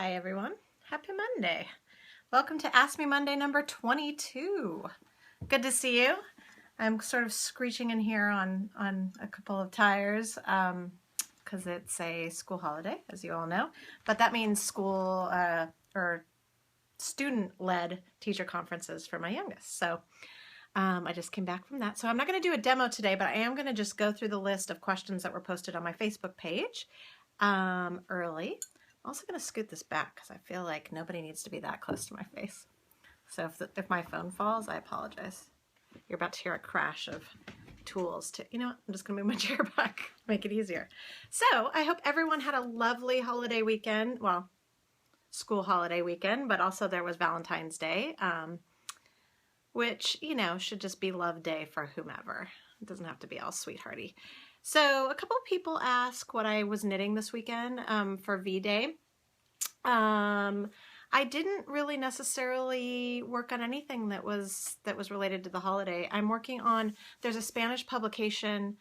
Hi everyone, happy Monday. Welcome to Ask Me Monday number 22. Good to see you. I'm sort of screeching in here on a couple of tires because it's a school holiday, as you all know, but that means school or student-led teacher conferences for my youngest. So I just came back from that. So I'm not going to do a demo today, but I am going to just go through the list of questions that were posted on my Facebook page early. I'm also going to scoot this back because I feel like nobody needs to be that close to my face. So if my phone falls, I apologize. You're about to hear a crash of tools. You know what? I'm just going to move my chair back, make it easier. So I hope everyone had a lovely holiday weekend. Well, school holiday weekend, but also there was Valentine's Day, which, you know, should just be love day for whomever. It doesn't have to be all sweethearty. So a couple of people asked what I was knitting this weekend for V-Day. I didn't really necessarily work on anything that was related to the holiday. I'm working on, there's a Spanish publication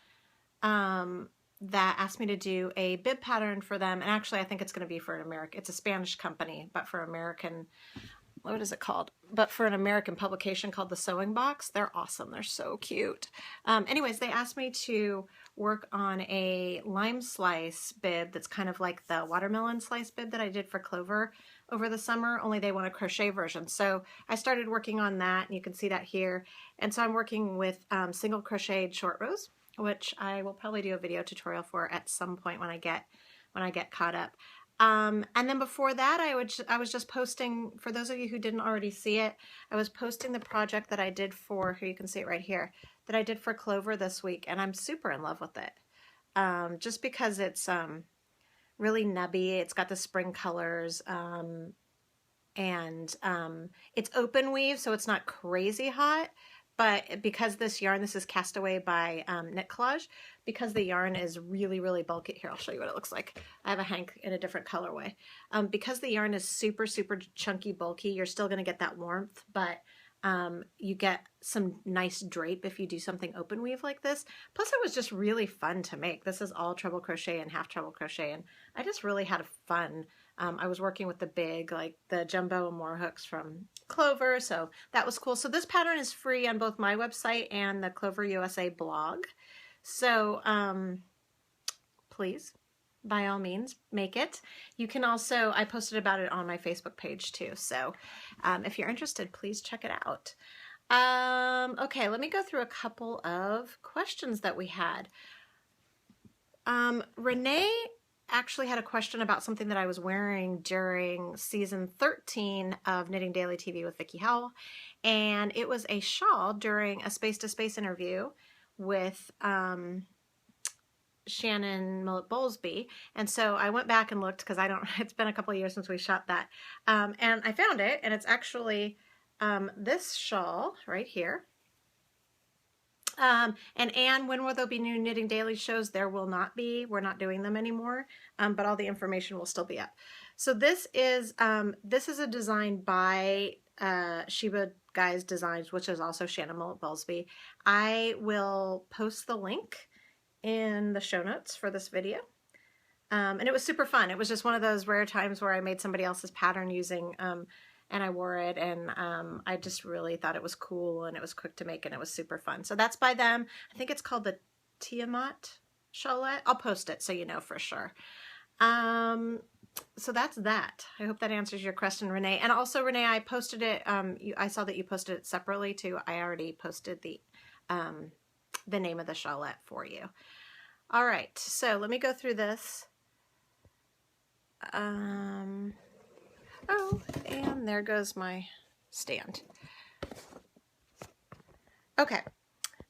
that asked me to do a bib pattern for them, and actually I think it's going to be for an American, it's a Spanish company, but for American, what is it called? But for an American publication called The Sewing Box. They're awesome. They're so cute. Anyways, they asked me to work on a lime slice bib that's kind of like the watermelon slice bib that I did for Clover over the summer, only they want a crochet version. So I started working on that, and you can see that here. And so I'm working with single crocheted short rows, which I will probably do a video tutorial for at some point when I get caught up. And then before that, I was just posting, for those of you who didn't already see it, I was posting the project that I did for, here you can see it right here, that I did for Clover this week, and I'm super in love with it. Just because it's really nubby, it's got the spring colors, and it's open weave, so it's not crazy hot. But because this yarn, this is Castaway by Knit Collage, because the yarn is really, really bulky. Here, I'll show you what it looks like. I have a hank in a different colorway. Because the yarn is super, super chunky, bulky, you're still going to get that warmth, but you get some nice drape if you do something open weave like this. Plus, it was just really fun to make. This is all treble crochet and half treble crochet, and I just really had fun. I was working with the big, like the jumbo and more hooks from Clover, so that was cool. So this pattern is free on both my website and the Clover USA blog. So please, by all means, make it. You can also, I posted about it on my Facebook page too. So if you're interested, please check it out. Okay, let me go through a couple of questions that we had. Renee actually had a question about something that I was wearing during season 13 of Knitting Daily TV with Vickie Howell, and it was a shawl during a Space to Space interview with Shannon Millett-Bowlesby, and so I went back and looked because it's been a couple of years since we shot that, and I found it, and it's actually this shawl right here. And Anne, when will there be new Knitting Daily shows? There will not be. We're not doing them anymore, but all the information will still be up. So this is a design by Sheba Guys Designs, which is also Shannon Millett-Bowlesby. I will post the link in the show notes for this video. And it was super fun. It was just one of those rare times where I made somebody else's pattern using and I wore it, and I just really thought it was cool, and it was quick to make, and it was super fun. So that's by them. I think it's called the Tiamat Shawlette. I'll post it so you know for sure. So that's that. I hope that answers your question, Renee. And also, Renee, I posted it. I saw that you posted it separately too. I already posted the name of the shawlette for you. All right. So let me go through this. Oh, and there goes my stand. Okay,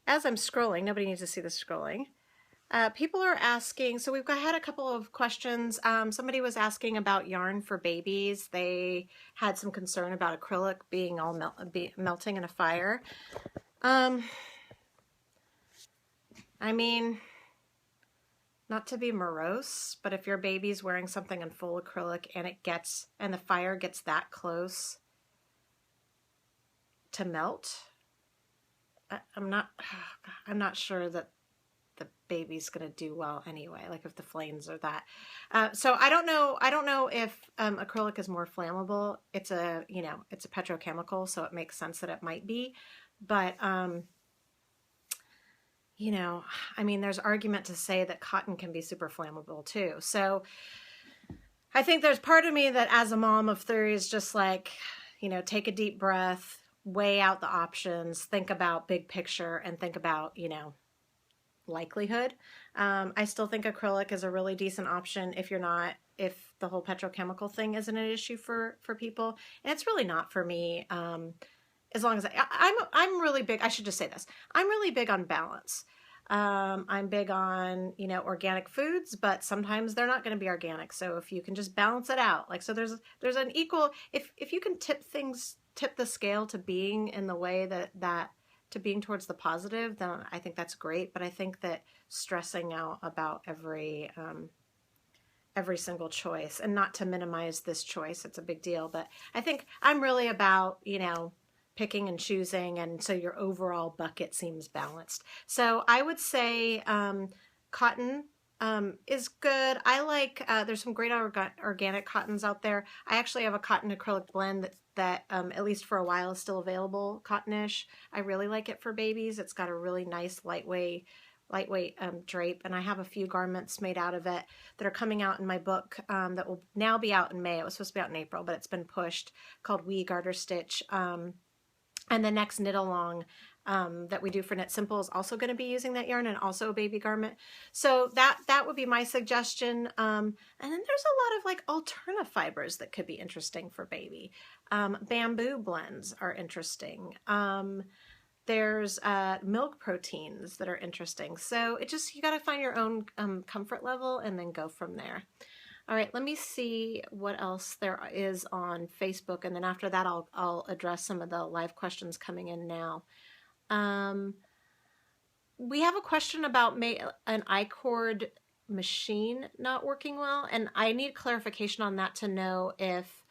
as I'm scrolling, nobody needs to see the scrolling. People are asking, so had a couple of questions. Somebody was asking about yarn for babies. They had some concern about acrylic being all melting in a fire. I mean, not to be morose, but if your baby's wearing something in full acrylic and the fire gets that close to melt, I'm not sure that baby's going to do well anyway, like if the flames are that. So I don't know if acrylic is more flammable. It's a, you know, it's a petrochemical, so it makes sense that it might be. But, you know, I mean, there's argument to say that cotton can be super flammable too. So I think there's part of me that as a mom of three is just like, you know, take a deep breath, weigh out the options, think about big picture, and think about, you know, likelihood. I still think acrylic is a really decent option if the whole petrochemical thing isn't an issue for people. And it's really not for me. As long as I'm really big, I should just say this. I'm really big on balance. I'm big on, you know, organic foods, but sometimes they're not going to be organic. So if you can just balance it out, like, so there's an equal, if you can tip the scale to being in the way that to being towards the positive, then I think that's great. But I think that stressing out about every single choice, and not to minimize this choice, it's a big deal, but I think I'm really about, you know, picking and choosing, and so your overall bucket seems balanced. So I would say cotton is good. I like, there's some great organic cottons out there. I actually have a cotton acrylic blend that at least for a while is still available, cottonish. I really like it for babies. It's got a really nice lightweight drape, and I have a few garments made out of it that are coming out in my book that will now be out in May. It was supposed to be out in April, but it's been pushed, called We Garter Stitch. And the next knit along that we do for Knit Simple is also going to be using that yarn, and also a baby garment. So that would be my suggestion. And then there's a lot of like alternative fibers that could be interesting for baby. Bamboo blends are interesting. There's milk proteins that are interesting. So you got to find your own comfort level and then go from there. All right, let me see what else there is on Facebook, and then after that I'll address some of the live questions coming in now. We have a question about an I-cord machine not working well, and I need clarification on that to know if,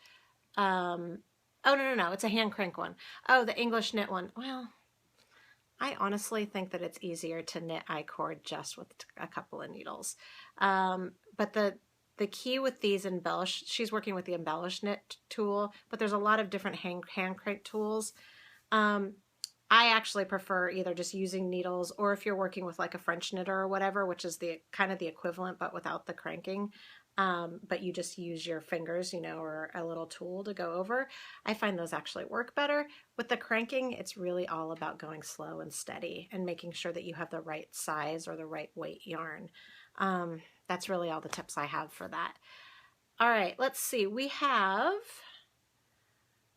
oh, no, it's a hand crank one. Oh, the English knit one. Well, I honestly think that it's easier to knit I-cord just with a couple of needles. But the key with these she's working with the embellish knit tool, but there's a lot of different hand crank tools. I actually prefer either just using needles, or if you're working with like a French knitter or whatever, which is the kind of the equivalent, but without the cranking. But you just use your fingers, you know, or a little tool to go over. I find those actually work better. With the cranking, it's really all about going slow and steady and making sure that you have the right size or the right weight yarn. That's really all the tips I have for that. All right, let's see. We have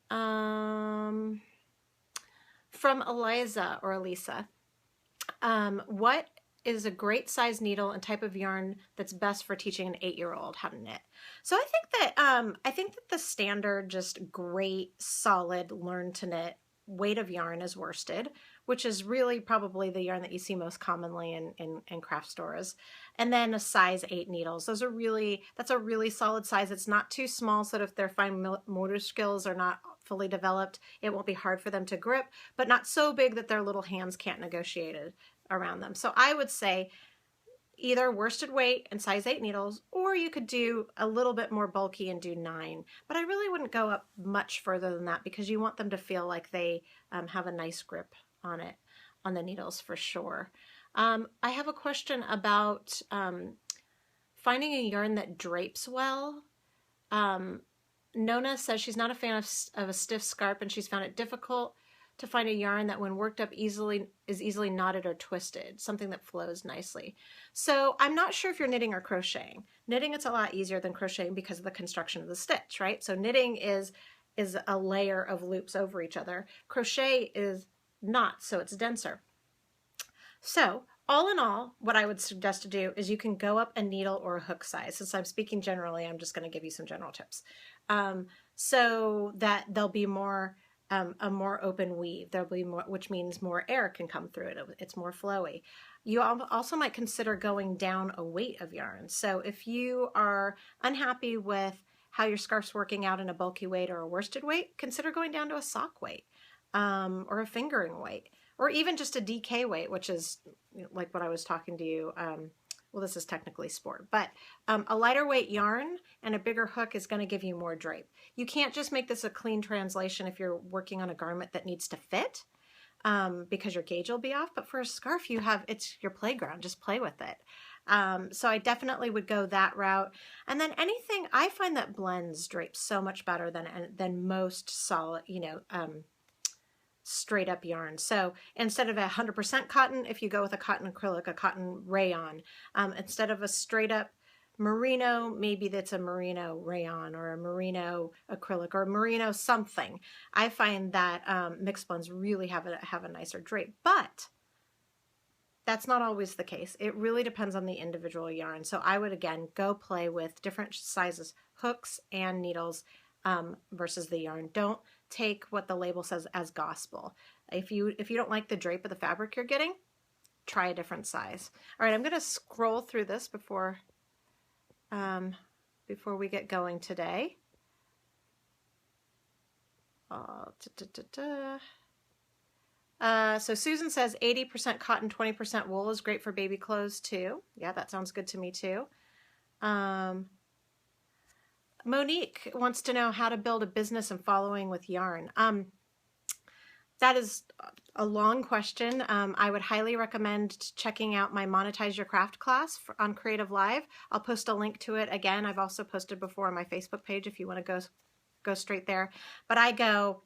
from Eliza or Elisa. What is a great size needle and type of yarn that's best for teaching an 8-year-old how to knit? So I think that the standard, just great, solid, learn to knit weight of yarn is worsted, which is really probably the yarn that you see most commonly in craft stores. And then a size 8 needles. That's a really solid size. It's not too small, so that if their fine motor skills are not fully developed, it won't be hard for them to grip, but not so big that their little hands can't negotiate it around them. So I would say either worsted weight and size 8 needles, or you could do a little bit more bulky and do 9. But I really wouldn't go up much further than that, because you want them to feel like they have a nice grip on it, on the needles for sure. I have a question about finding a yarn that drapes well. Nona says she's not a fan of a stiff scarp, and she's found it difficult to find a yarn that when worked up is easily knotted or twisted, something that flows nicely. So I'm not sure if you're knitting or crocheting. Knitting, it's a lot easier than crocheting because of the construction of the stitch, right? So knitting is a layer of loops over each other. Crochet is not, so it's denser. So all in all, what I would suggest to do is you can go up a needle or a hook size. Since I'm speaking generally, I'm just going to give you some general tips. So that there'll be more a more open weave. There'll be more, which means more air can come through it. It's more flowy. You also might consider going down a weight of yarn. So if you are unhappy with how your scarf's working out in a bulky weight or a worsted weight, consider going down to a sock weight or a fingering weight, or even just a DK weight, which is like what I was talking to you. Well, this is technically sport, but a lighter weight yarn and a bigger hook is going to give you more drape. You can't just make this a clean translation if you're working on a garment that needs to fit, because your gauge will be off. But for a scarf, it's your playground. Just play with it. So I definitely would go that route. And then anything, I find that blends drape so much better than most solid, straight up yarn. So instead of 100% cotton, if you go with a cotton acrylic, a cotton rayon, instead of a straight up merino, maybe that's a merino rayon or a merino acrylic or a merino something. I find that mixed blends really have a nicer drape, but that's not always the case. It really depends on the individual yarn. So I would, again, go play with different sizes, hooks and needles, versus the yarn. Don't take what the label says as gospel. If you don't like the drape of the fabric you're getting, try a different size. All right, I'm going to scroll through this before we get going today. So Susan says 80% cotton, 20% wool is great for baby clothes too. Yeah, that sounds good to me too. Monique wants to know how to build a business and following with yarn. That is a long question. I would highly recommend checking out my Monetize Your Craft class on Creative Live. I'll post a link to it again. I've also posted before on my Facebook page if you want to go straight there. But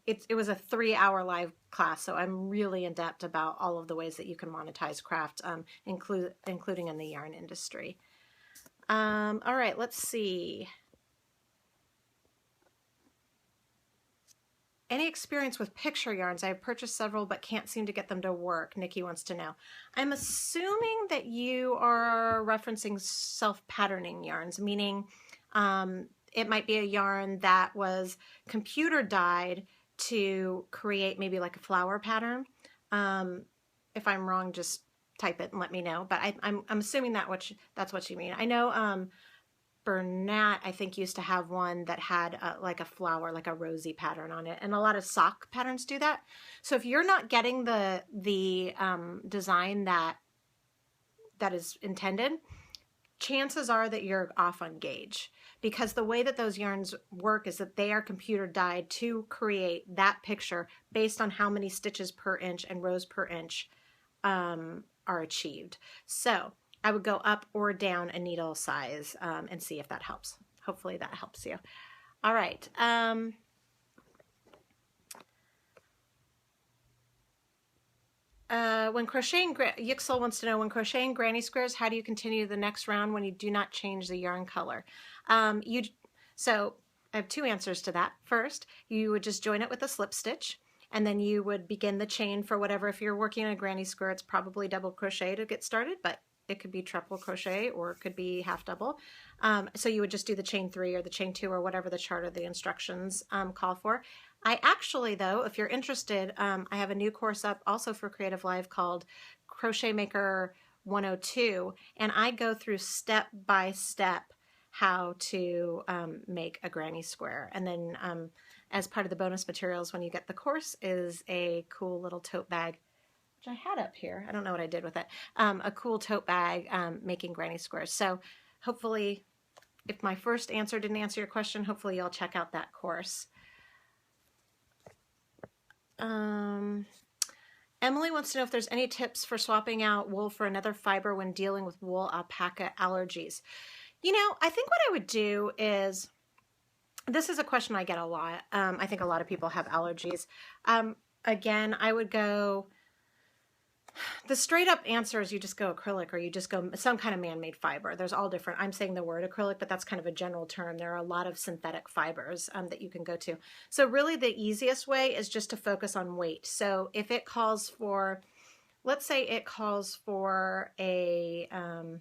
it was a 3-hour live class, so I'm really in depth about all of the ways that you can monetize craft, including in the yarn industry. All right, let's see. Any experience with picture yarns? I have purchased several but can't seem to get them to work. Nikki wants to know. I'm assuming that you are referencing self-patterning yarns, meaning it might be a yarn that was computer dyed to create maybe like a flower pattern. If I'm wrong, just type it and let me know. But I'm assuming that's what you mean. I know Bernat, I think, used to have one that had like a flower, like a rosy pattern on it, and a lot of sock patterns do that. So if you're not getting the design that is intended, chances are that you're off on gauge, because the way that those yarns work is that they are computer dyed to create that picture based on how many stitches per inch and rows per inch are achieved. So I would go up or down a needle size and see if that helps. Hopefully that helps you. All right. When crocheting, Yixel wants to know, when crocheting granny squares, how do you continue the next round when you do not change the yarn color? So I have 2 answers to that. First, you would just join it with a slip stitch, and then you would begin the chain for whatever. If you're working on a granny square, it's probably double crochet to get started, but it could be triple crochet or it could be half double. So you would just do the chain 3 or the chain 2 or whatever the chart or the instructions call for. I actually, though, if you're interested, I have a new course up also for Creative Live called Crochet Maker 102, and I go through step by step how to make a granny square. And then as part of the bonus materials when you get the course is a cool little tote bag, which I had up here. I don't know what I did with it. A cool tote bag making granny squares. So hopefully, if my first answer didn't answer your question, hopefully you'll check out that course. Emily wants to know if there's any tips for swapping out wool for another fiber when dealing with wool alpaca allergies. I think what I would do is, this is a question I get a lot. I think a lot of people have allergies. Again, I would go, the straight up answer is you just go acrylic, or you just go some kind of man-made fiber. There's all different. I'm saying the word acrylic, but that's kind of a general term. There are a lot of synthetic fibers that you can go to. So really the easiest way is just to focus on weight. So if it calls for, let's say it calls for a, I'm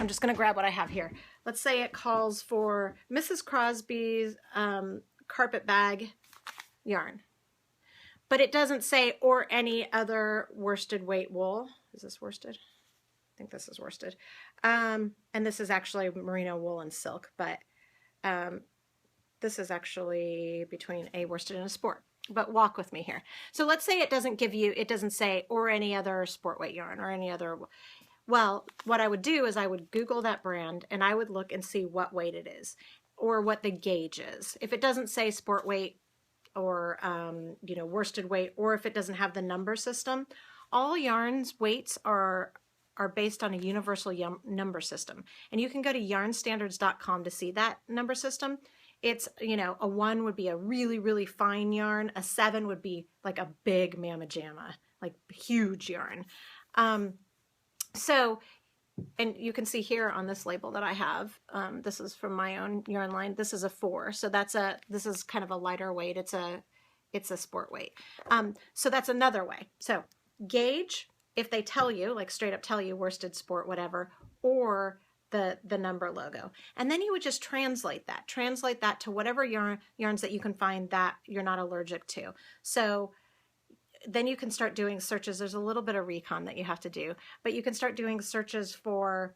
just going to grab what I have here. Let's say it calls for Mrs. Crosby's carpet bag yarn. But it doesn't say, or any other worsted weight wool. Is this worsted? I think this is worsted. And this is actually merino wool and silk, but this is actually between a worsted and a sport. but walk with me here. So let's say it doesn't give you, it doesn't say, or any other sport weight yarn or any other. Well, what I would do is I would Google that brand and I would look and see what weight it is or what the gauge is. If it doesn't say sport weight or, you know, worsted weight, or if it doesn't have the number system, all yarns weights are based on a universal number system. And you can go to yarnstandards.com to see that number system. It's, you know, a 1 would be a really, really fine yarn. A 7 would be like a big mamma jamma, like huge yarn. So, and you can see here on this label that I have, this is from my own yarn line. This is a 4. So this is kind of a lighter weight. It's a sport weight. So that's another way. So gauge, if they tell you, like straight up tell you worsted, sport, whatever, or the number logo. And then you would just translate that to whatever yarns that you can find that you're not allergic to. So then you can start doing searches. There's a little bit of recon that you have to do, but you can start doing searches for,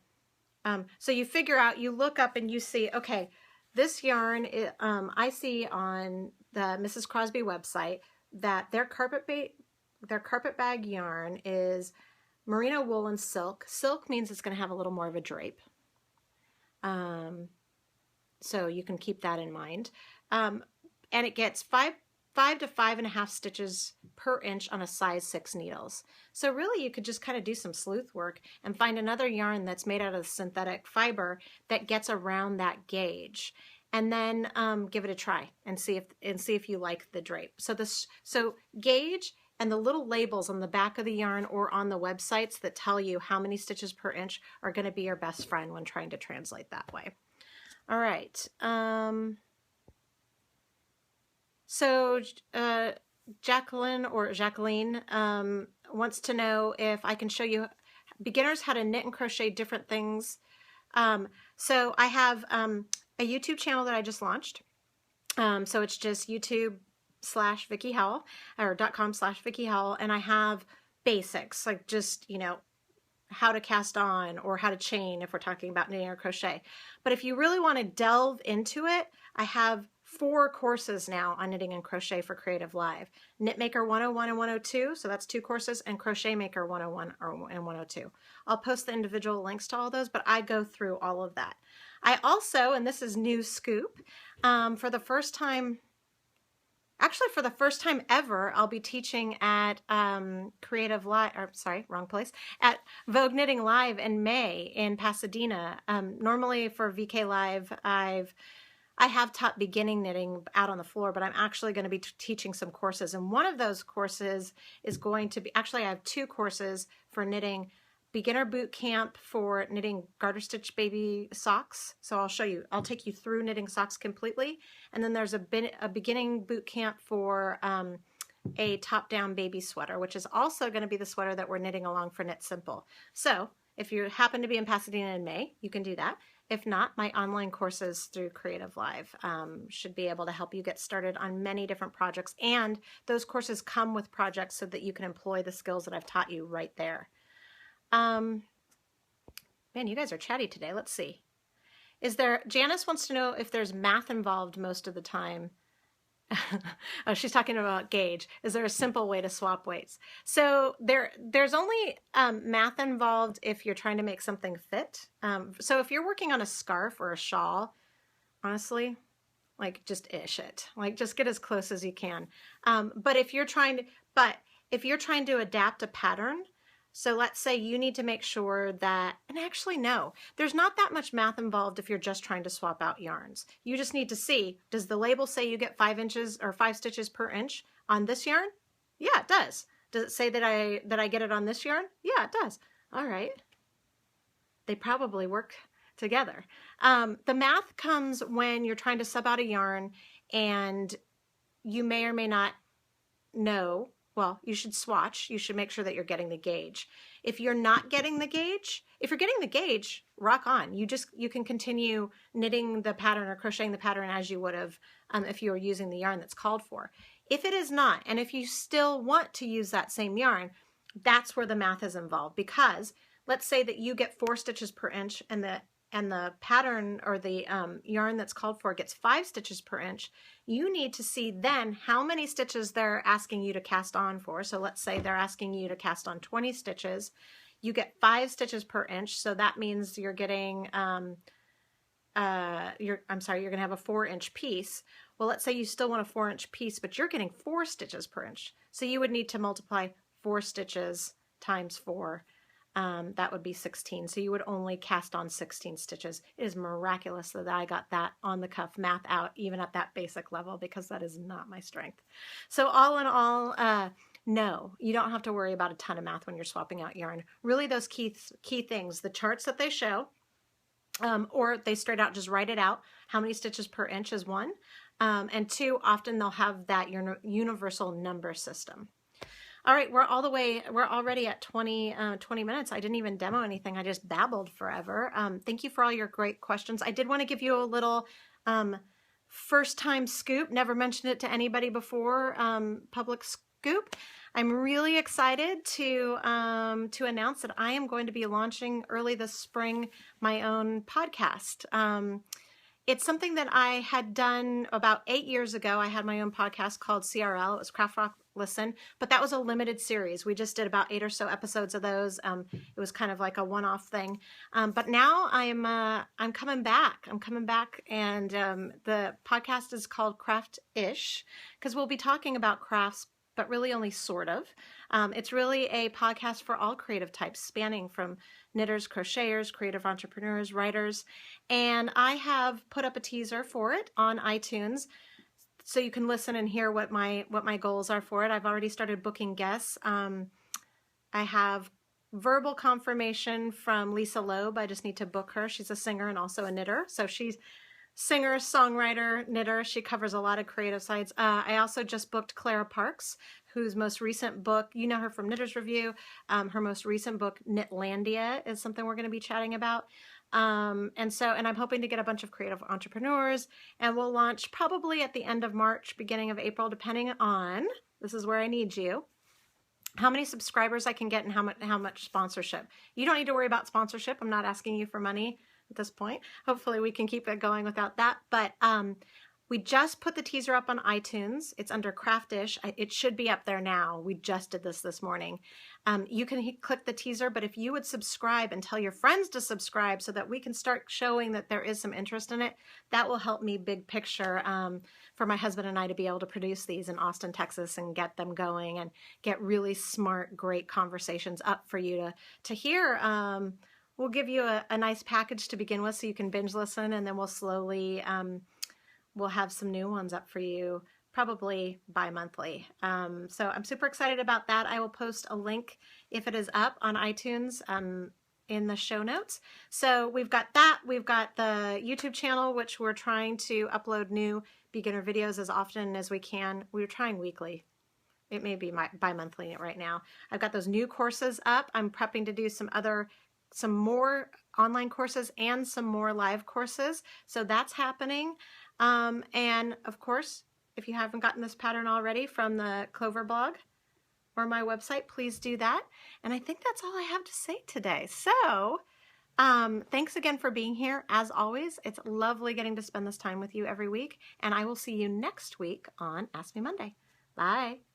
so you figure out, you look up and you see, okay, this yarn, I see on the Mrs. Crosby website that their carpet bag yarn is merino wool and silk. Silk means it's going to have a little more of a drape. So you can keep that in mind. And it gets 5 to 5.5 stitches per inch on a size 6 needles. So really you could just kind of do some sleuth work and find another yarn that's made out of synthetic fiber that gets around that gauge, and then give it a try and see if you like the drape. So gauge and the little labels on the back of the yarn or on the websites that tell you how many stitches per inch are going to be your best friend when trying to translate that way. All right. So Jacqueline wants to know if I can show you beginners how to knit and crochet different things. So I have a YouTube channel that I just launched. So it's just YouTube/Vickie Howell or .com/Vickie Howell, and I have basics like just, you know, how to cast on or how to chain if we're talking about knitting or crochet. But if you really want to delve into it, I have 4 courses now on knitting and crochet for Creative Live. Knitmaker 101 and 102, so that's 2 courses, and Crochet Maker 101 and 102. I'll post the individual links to all those, but I go through all of that. I also, and this is new scoop, for the first time ever, I'll be teaching at Creative Live, or sorry, wrong place, at Vogue Knitting Live in May in Pasadena. Normally for VK Live, I have taught beginning knitting out on the floor, but I'm actually going to be teaching some courses. And one of those courses is going to be, actually I have 2 courses for knitting: beginner boot camp for knitting garter stitch baby socks. So I'll show you, I'll take you through knitting socks completely. And then there's a beginning boot camp for a top-down baby sweater, which is also going to be the sweater that we're knitting along for Knit Simple. So if you happen to be in Pasadena in May, you can do that. If not, my online courses through Creative Live should be able to help you get started on many different projects. And those courses come with projects so that you can employ the skills that I've taught you right there. Man, you guys are chatty today. Let's see. Janice wants to know if there's math involved most of the time. Oh, she's talking about gauge. Is there a simple way to swap weights? So there's only math involved if you're trying to make something fit. So if you're working on a scarf or a shawl, honestly, like just ish it. Like just get as close as you can. But if you're trying to adapt a pattern, so let's say you need to make sure that, and actually no, there's not that much math involved if you're just trying to swap out yarns. You just need to see, does the label say you get 5 inches or 5 stitches per inch on this yarn? Yeah, it does. Does it say that I get it on this yarn? Yeah, it does. All right. They probably work together. The math comes when you're trying to sub out a yarn and you may or may not know. Well, you should swatch. You should make sure that you're getting the gauge. If you're not getting the gauge, if you're getting the gauge, rock on. You can continue knitting the pattern or crocheting the pattern as you would have if you were using the yarn that's called for. If it is not, and if you still want to use that same yarn, that's where the math is involved. Because let's say that you get 4 stitches per inch and the pattern or the yarn that's called for gets 5 stitches per inch, you need to see then how many stitches they're asking you to cast on for. So let's say they're asking you to cast on 20 stitches. You get 5 stitches per inch, so that means you're getting you're going to have a 4-inch piece. Well, let's say you still want a 4-inch piece, but you're getting 4 stitches per inch. So you would need to multiply 4 stitches times 4. That would be 16. So you would only cast on 16 stitches. It is miraculous that I got that on the cuff math out, even at that basic level, because that is not my strength. So all in all, no, you don't have to worry about a ton of math when you're swapping out yarn. Really, those key things, the charts that they show, or they straight out just write it out. How many stitches per inch is 1. And 2, often they'll have that universal number system. All right, we're already at 20 minutes. I didn't even demo anything. I just babbled forever. Thank you for all your great questions. I did want to give you a little first time scoop. Never mentioned it to anybody before. Public scoop. I'm really excited to announce that I am going to be launching early this spring my own podcast. It's something that I had done about 8 years ago. I had my own podcast called CRL. It was Craft Rock Listen, but that was a limited series. We just did about 8 or so episodes of those. It was kind of like a one-off thing. But now I'm coming back. I'm coming back, and the podcast is called Craft-ish, because we'll be talking about crafts, but really only sort of. It's really a podcast for all creative types, spanning from knitters, crocheters, creative entrepreneurs, writers. And I have put up a teaser for it on iTunes, so you can listen and hear what my goals are for it. I've already started booking guests. I have verbal confirmation from Lisa Loeb. I just need to book her. She's a singer and also a knitter. So she's singer, songwriter, knitter. She covers a lot of creative sides. I also just booked Clara Parks, whose most recent book, you know her from Knitter's Review. Her most recent book, Knitlandia, is something we're going to be chatting about. And I'm hoping to get a bunch of creative entrepreneurs, and we'll launch probably at the end of March, beginning of April, depending on, this is where I need you, how many subscribers I can get and how much sponsorship. You don't need to worry about sponsorship. I'm not asking you for money at this point. Hopefully we can keep it going without that. But we just put the teaser up on iTunes. It's under Craft-ish. It should be up there now. We just did this morning. You can click the teaser, but if you would subscribe and tell your friends to subscribe so that we can start showing that there is some interest in it, that will help me big picture for my husband and I to be able to produce these in Austin, Texas, and get them going and get really smart, great conversations up for you to hear. We'll give you a nice package to begin with so you can binge listen, and then we'll slowly, we'll have some new ones up for you, probably bi-monthly. So I'm super excited about that. I will post a link if it is up on iTunes in the show notes. So we've got that. We've got the YouTube channel, which we're trying to upload new beginner videos as often as we can. We're trying weekly. It may be bi-monthly right now. I've got those new courses up. I'm prepping to do some more online courses and some more live courses. So that's happening. And of course, if you haven't gotten this pattern already from the Clover blog or my website, please do that. And I think that's all I have to say today. So thanks again for being here. As always, it's lovely getting to spend this time with you every week. And I will see you next week on Ask Me Monday. Bye.